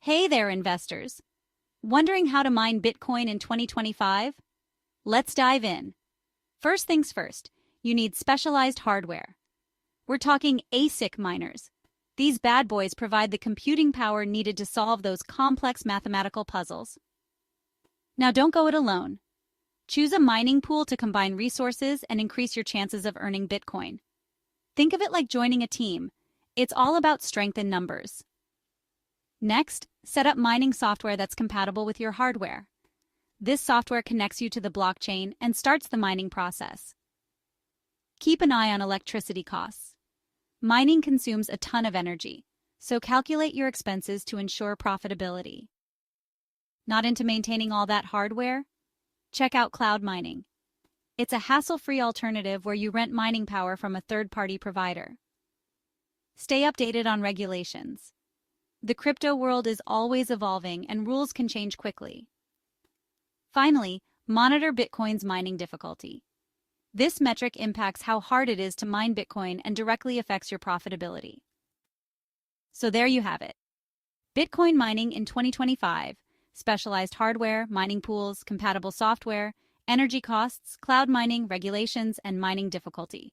Hey there, investors. Wondering how to mine Bitcoin in 2025? Let's dive in. First things first, you need specialized hardware. We're talking ASIC miners. These bad boys provide the computing power needed to solve those complex mathematical puzzles. Now don't go it alone. Choose a mining pool to combine resources and increase your chances of earning Bitcoin. Think of it like joining a team. It's all about strength in numbers. Next, set up mining software that's compatible with your hardware. This software connects you to the blockchain and starts the mining process. Keep an eye on electricity costs. Mining consumes a ton of energy, so calculate your expenses to ensure profitability. Not into maintaining all that hardware? Check out cloud mining. It's a hassle-free alternative where you rent mining power from a third-party provider. Stay updated on regulations. The crypto world is always evolving and rules can change quickly. Finally, monitor Bitcoin's mining difficulty. This metric impacts how hard it is to mine Bitcoin and directly affects your profitability. So there you have it. Bitcoin mining in 2025, specialized hardware, mining pools, compatible software, energy costs, cloud mining, regulations, and mining difficulty.